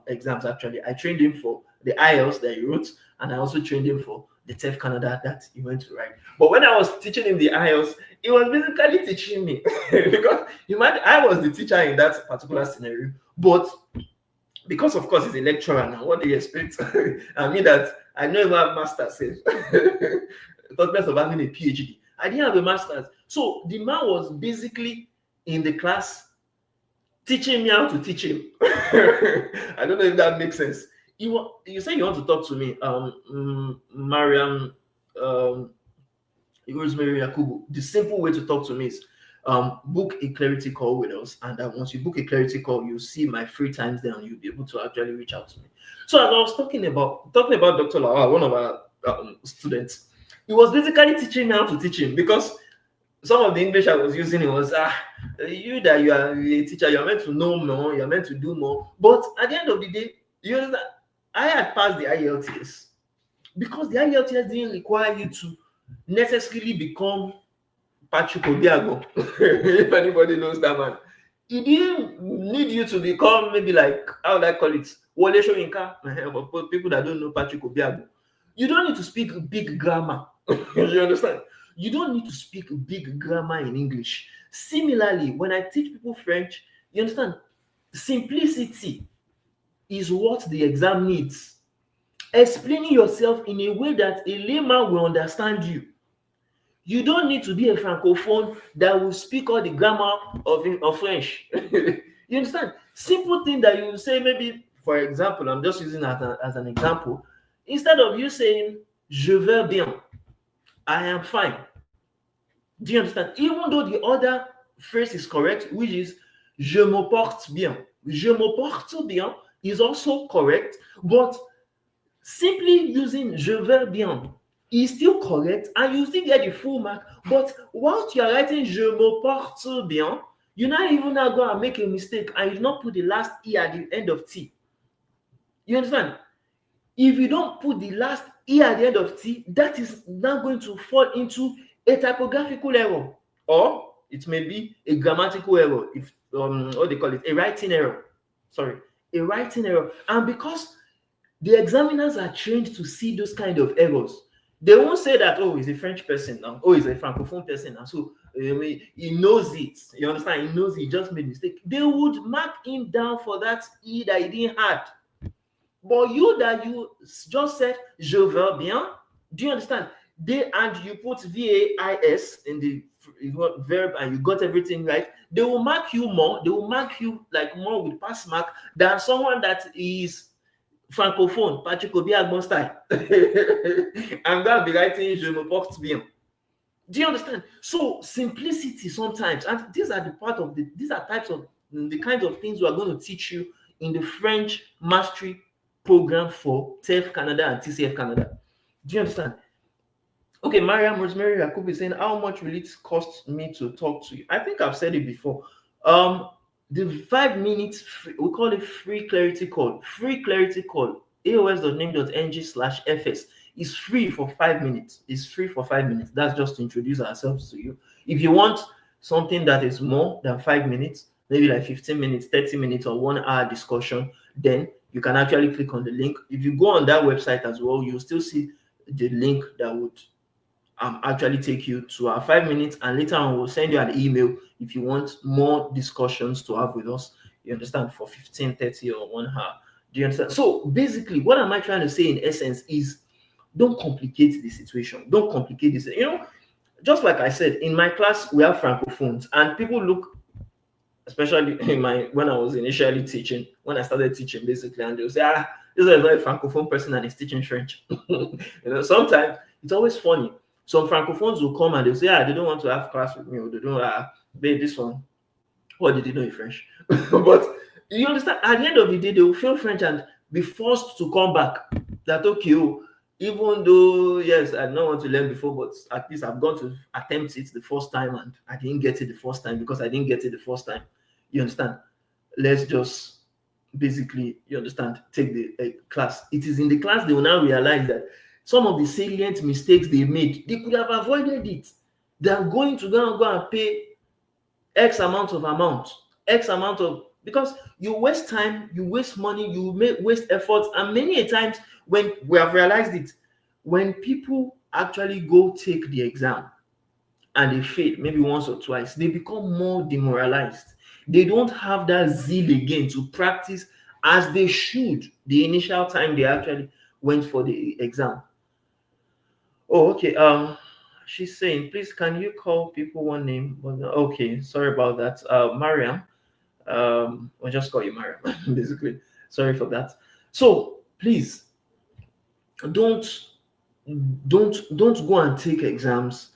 exams actually. I trained him for the IELTS that he wrote, and I also trained him for the TEF Canada that he went to write. But when I was teaching him the IELTS, he was basically teaching me because I was the teacher in that particular scenario. But because of course he's a lecturer now, what do you expect? I mean that I know about master's safe. Thought less of having a PhD. I didn't have a master's. So the man was basically in the class teaching me how to teach him. I don't know if that makes sense. You say you want to talk to me, Mariam, Rosemary Yakubu. The simple way to talk to me is book a clarity call with us. And once you book a clarity call, you'll see my free times there, and you'll be able to actually reach out to me. So as I was talking about Dr. Lawal, one of our students, he was basically teaching me how to teach him, because some of the English I was using, it was you that you are a teacher, you're meant to know more, you're meant to do more. But at the end of the day, you know that I had passed the IELTS, because the IELTS didn't require you to necessarily become Patrick Obiago. If anybody knows that man, he didn't need you to become, maybe like, how would I call it, Wole Soyinka. For people that don't know Patrick Obiago, you don't need to speak big grammar. You understand? You don't need to speak big grammar in English. Similarly, when I teach people French, you understand, simplicity is what the exam needs. Explaining yourself in a way that a layman will understand you. You don't need to be a francophone that will speak all the grammar of French. You understand? Simple thing that you say, maybe, for example, I'm just using as an example. Instead of you saying, je vais bien, I am fine. Do you understand? Even though the other phrase is correct, which is, je me porte bien. Je me porte bien is also correct, but simply using je vais bien is still correct, and you still get the full mark. But whilst you are writing je me porte bien, you now even now go and make a mistake, and you do not put the last E at the end of T. You understand? If you don't put the last E at the end of T, that is now going to fall into a typographical error, or it may be a grammatical error, if what they call it, a writing error. Sorry, a writing error. And because the examiners are trained to see those kind of errors, they won't say that, oh, he's a French person now, oh, he's a francophone person now, so he knows it. You understand? He knows he just made a mistake. They would mark him down for that E that he didn't have. But you that you just said je vais bien, do you understand? And you put VAIS in the verb, and you got everything right. They will mark you more. They will mark you like more with pass mark than someone that is francophone, Patrick Obiagbon style. I'm gonna be writing je me porte bien. Do you understand? So simplicity sometimes, and these are types of the kinds of things we are going to teach you in the French mastery program for TEF Canada and TCF Canada. Do you understand? Okay, Mariam Rosemary Yakub is saying, how much will it cost me to talk to you? I think I've said it before. The 5 minutes, we call it free clarity call. Free clarity call, aos.nim.ng/fs, is free for 5 minutes. It's free for 5 minutes. That's just to introduce ourselves to you. If you want something that is more than 5 minutes, maybe like 15 minutes, 30 minutes, or 1 hour discussion, then you can actually click on the link. If you go on that website as well, you'll still see the link that would actually take you to our 5 minutes, and later on we'll send you an email if you want more discussions to have with us, you understand, for 15, 30, or 1 hour. Do you understand? So basically, what am I trying to say in essence is, don't complicate the situation. Don't complicate this. Just like I said, in my class we have francophones, and people look, especially when I was initially teaching, when I started teaching basically, and they'll say, this is a very francophone person and he's teaching French. Sometimes it's always funny. Some francophones will come and they'll say, they don't want to have class with me, or they don't, babe, this one, what did you know in French? But you understand, at the end of the day, they will feel French and be forced to come back. That, okay, even though, yes, I don't want to learn before, but at least I've got to attempt it the first time, and I didn't get it the first time because I didn't get it the first time. You understand? Let's just basically, you understand, take the class. It is in the class they will now realize that some of the salient mistakes they made, they could have avoided it than going to go and pay X amount of, because you waste time, you waste money, you waste effort, and many a times when we have realized it, when people actually go take the exam and they fail maybe once or twice, they become more demoralized. They don't have that zeal again to practice as they should the initial time they actually went for the exam. Oh, okay. She's saying, please, can you call people one name? Okay, sorry about that. Mariam. I'll just call you Mariam, basically. Sorry for that. So please don't go and take exams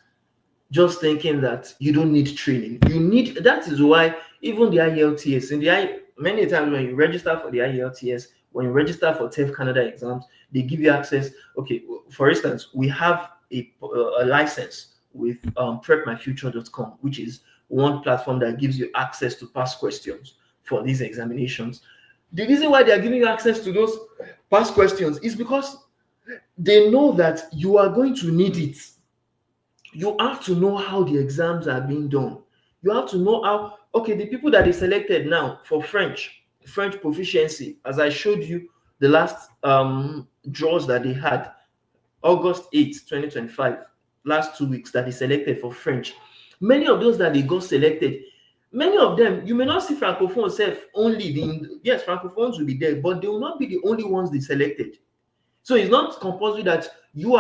just thinking that you don't need training. You need, that is why even the IELTS, many times when you register for the IELTS, when you register for TEF Canada exams, they give you access. Okay, for instance, we have a license with prepmyfuture.com, which is one platform that gives you access to past questions for these examinations. The reason why they are giving you access to those past questions is because they know that you are going to need it. You have to know how the exams are being done. You have to know how, okay, the people that they selected now for French proficiency, as I showed you the last draws that they had, August 8th, 2025, last 2 weeks that they selected for French. Many of those that they got selected, many of them, you may not see Francophone self only. Yes, Francophones will be there, but they will not be the only ones they selected. So it's not compulsory that you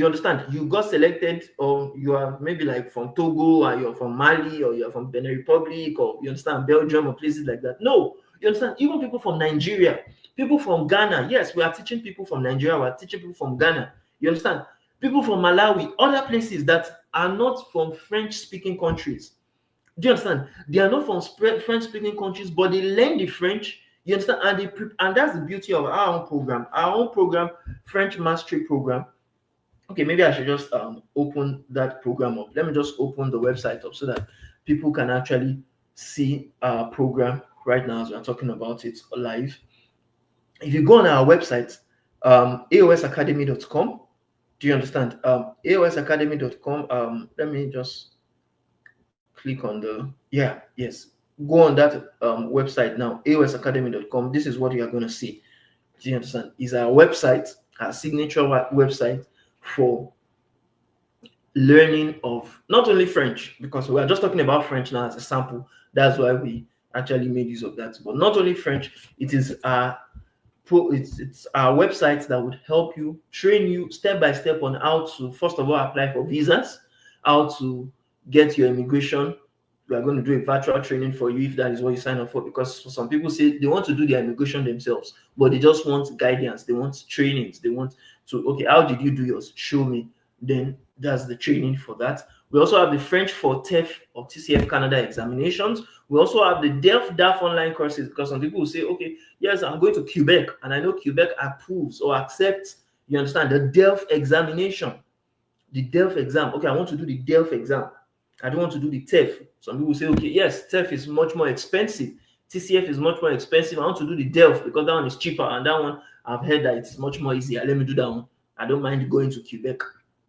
understand, you got selected, or you are maybe like from Togo, or you're from Mali, or you're from Benin Republic, or you understand, Belgium, or places like that. No, you understand, even people from Nigeria, people from Ghana. Yes, we are teaching people from Nigeria, we are teaching people from Ghana. You understand, people from Malawi, other places that are not from French speaking countries. Do you understand? They are not from French speaking countries, but they learn the French. You understand? And that's the beauty of our own program, French mastery program. Okay, maybe I should just open that program up. Let me just open the website up so that people can actually see our program right now as we're talking about it live. If you go on our website, aosacademy.com, do you understand? aosacademy.com. Let me just click on yes. Go on that website now, aosacademy.com. This is what you are going to see. Do you understand? Is our website, our signature website for learning of not only French, because we are just talking about French now as a sample. That's why we actually made use of that. But not only French, it is it's our website that would help you, train you step by step on how to, first of all, apply for visas, how to get your immigration. We are going to do a virtual training for you if that is what you sign up for, because some people say they want to do their immigration themselves, but they just want guidance, they want trainings, they want to, okay, how did you do yours? Show me. Then that's the training for that. We also have the French for TEF or TCF Canada examinations. We also have the DEF online courses, because some people will say, okay, yes, I'm going to Quebec, and I know Quebec approves or accepts, you understand, the DEF examination. The DEF exam. Okay, I want to do the DEF exam. I don't want to do the TEF. Some people say, okay, yes, TEF is much more expensive. TCF is much more expensive. I want to do the DEF because that one is cheaper, and that one I've heard that it's much more easier. Let me do that one. I don't mind going to Quebec.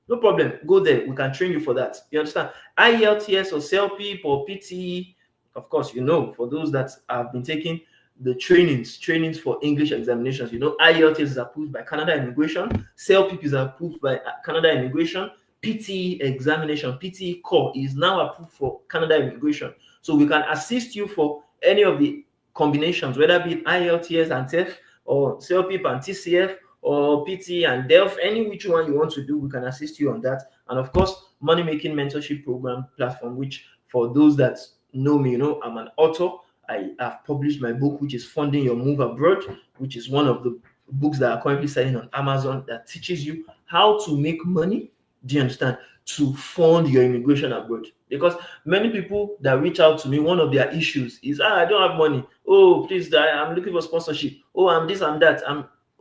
No problem. Go there. We can train you for that. You understand? IELTS or CELPIP or PTE, of course, for those that have been taking the trainings for English examinations, IELTS is approved by Canada Immigration, CELPIP is approved by Canada Immigration, PTE examination, PTE core is now approved for Canada Immigration. So we can assist you for any of the combinations, whether it be IELTS and TEF, or CELPIP and TCF, or PT and DELF, any which one you want to do, we can assist you on that. And of course, money making mentorship program platform, which for those that know me, I'm an author. I have published my book, which is Funding Your Move Abroad, which is one of the books that are currently selling on Amazon, that teaches you how to make money, do you understand, to fund your immigration abroad. Because many people that reach out to me, one of their issues is, I don't have money. Oh, please, I'm looking for sponsorship. Oh, I'm this, I'm that.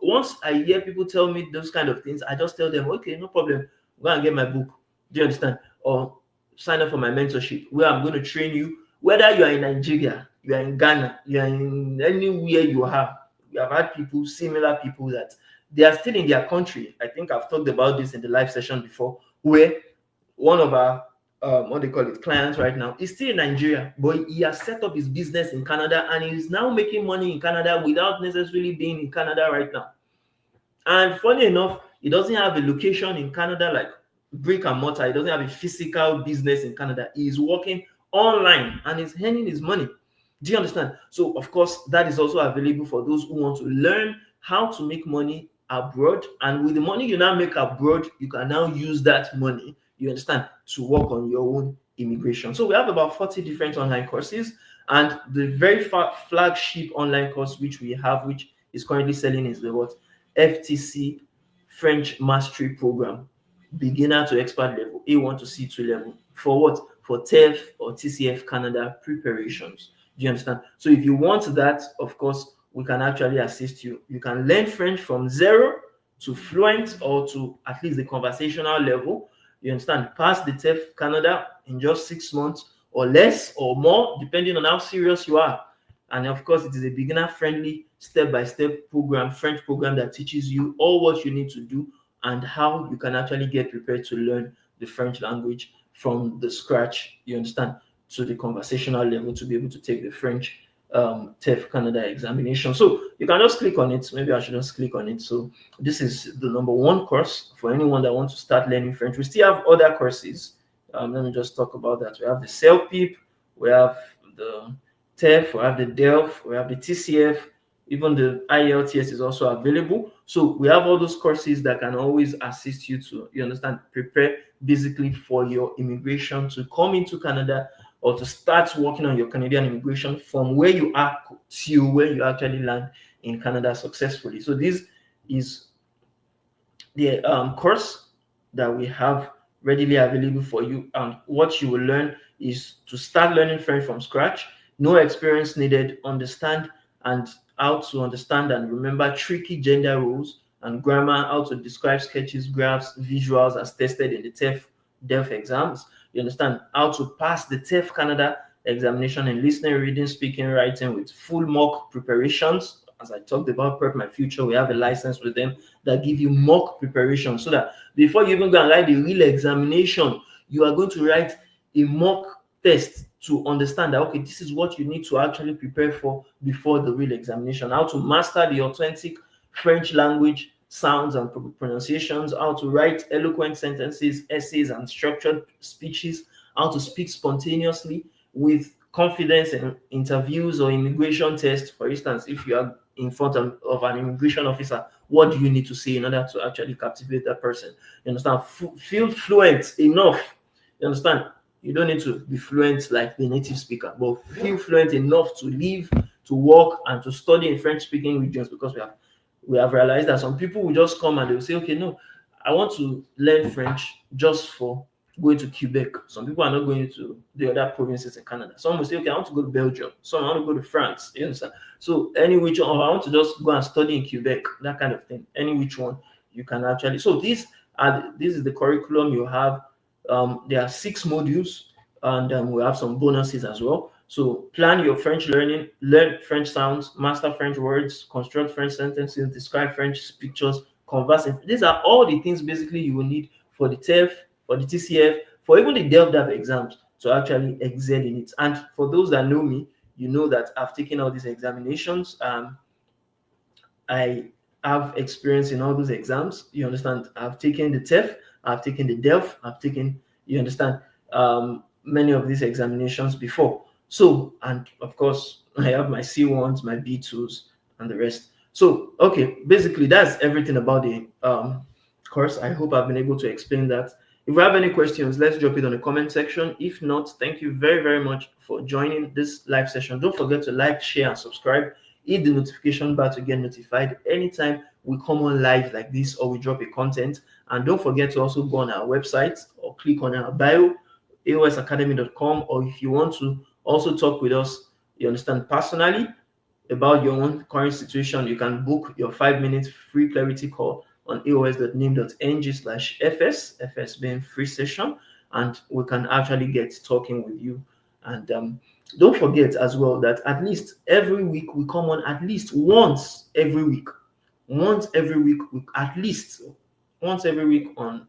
Once I hear people tell me those kind of things, I just tell them, okay, no problem, go and get my book. Do you understand? Or sign up for my mentorship, where I'm going to train you, whether you are in Nigeria, you are in Ghana, you are in anywhere you are. We have had people, similar people, that they are still in their country. I think I've talked about this in the live session before, where one of our what they call it, clients right now is still in Nigeria, but he has set up his business in Canada, and he's now making money in Canada without necessarily being in Canada right now. And funny enough, he doesn't have a location in Canada like brick and mortar. He doesn't have a physical business in Canada. He's working online and he's earning his money. Do you understand? So, of course, that is also available for those who want to learn how to make money abroad. And with the money you now make abroad, you can now use that money, you understand, to work on your own immigration. So we have about 40 different online courses. And the very flagship online course which we have, which is currently selling, is the FTC French Mastery Program. beginner to expert level, A1 to C2 level. For what? For TEF or TCF Canada preparations. Do you understand? So if you want that, of course, we can actually assist you. You can learn French from zero to fluent or to at least the conversational level. You understand? Pass the TEF Canada in just 6 months or less or more, depending on how serious you are. And of course, it is a beginner friendly step-by-step program, French program that teaches you all what you need to do and how you can actually get prepared to learn the French language from the scratch, you understand, to the conversational level to be able to take the French TEF Canada examination. So you can just click on it. Maybe I should just click on it. So this is the number one course for anyone that wants to start learning French. We still have other courses. Let me just talk about that. We have the CELPIP, we have the TEF, we have the DELF, we have the TCF, even the IELTS is also available. So we have all those courses that can always assist you to, you understand, prepare basically for your immigration to come into Canada or to start working on your Canadian immigration from where you are to where you actually land in Canada successfully. So this is the course that we have readily available for you, and what you will learn is to start learning French from scratch. No experience needed. Understand and how to understand and remember tricky gender rules and grammar, how to describe sketches, graphs, visuals as tested in the TEF exams. You understand how to pass the TEF Canada examination in listening, reading, speaking, writing with full mock preparations. As I talked about Prep My Future, we have a license with them that give you mock preparation so that before you even go and write the real examination, you are going to write a mock test to understand that, okay, this is what you need to actually prepare for before the real examination. How to master the authentic French language sounds and pronunciations, how to write eloquent sentences, essays, and structured speeches, how to speak spontaneously with confidence in interviews or immigration tests. For instance, if you are in front of an immigration officer, what do you need to say in order to actually captivate that person? You understand? Feel fluent enough. You understand? You don't need to be fluent like the native speaker, but feel fluent enough to live, to work, and to study in French-speaking regions, because we have realized that some people will just come and they'll say, okay, no, I want to learn French just for going to Quebec. Some people are not going to the other provinces in Canada. Some will say, okay, I want to go to Belgium. Some want to go to France. You understand? So any which one, I want to just go and study in Quebec, that kind of thing. Any which one you can actually. So this is the curriculum you have. There are 6 modules, and we have some bonuses as well. So plan your French learning, learn French sounds, master French words, construct French sentences, describe French pictures, converse. These are all the things basically you will need for the TEF, for the TCF, for even the DELF exams to actually excel in it. And for those that know me, you know that I've taken all these examinations. I have experience in all those exams. You understand? I've taken the TEF, I've taken the DELF, I've taken, you understand, many of these examinations before. So, and of course, I have my C1s, my B2s, and the rest. So, okay, basically, that's everything about the course. I hope I've been able to explain that. If you have any questions, let's drop it on the comment section. If not, thank you very, very much for joining this live session. Don't forget to like, share, and subscribe. Hit the notification bar to get notified anytime we come on live like this or we drop a content. And don't forget to also go on our website or click on our bio, aosacademy.com. Or if you want to also talk with us, you understand, personally about your own current situation, you can book your 5-minute free clarity call on aos.nim.ng/fs, fs being free session, and we can actually get talking with you. And don't forget as well that at least every week we come on at least once every week. At least once every week on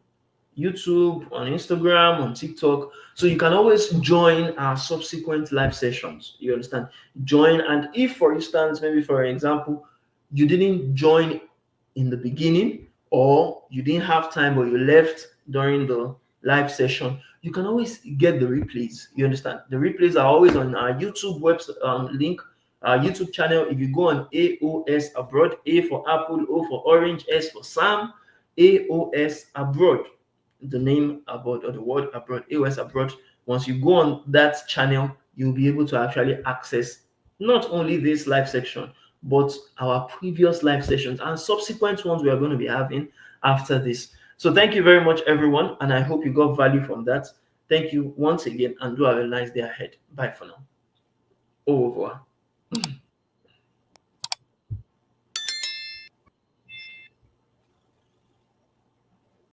YouTube, on Instagram, on TikTok. So you can always join our subsequent live sessions. You understand? Join, and if, for instance, maybe for example, you didn't join in the beginning or you didn't have time or you left during the live session, you can always get the replays. You understand? The replays are always on our YouTube website link, our YouTube channel. If you go on A.O.S Abroad, A for Apple, O for Orange, S for Sam, A.O.S Abroad, the name abroad or the word abroad, A.O.S Abroad. Once you go on that channel, you'll be able to actually access not only this live section, but our previous live sessions and subsequent ones we are going to be having after this. So thank you very much, everyone, and I hope you got value from that. Thank you once again, and do have a nice day ahead. Bye for now. Au revoir.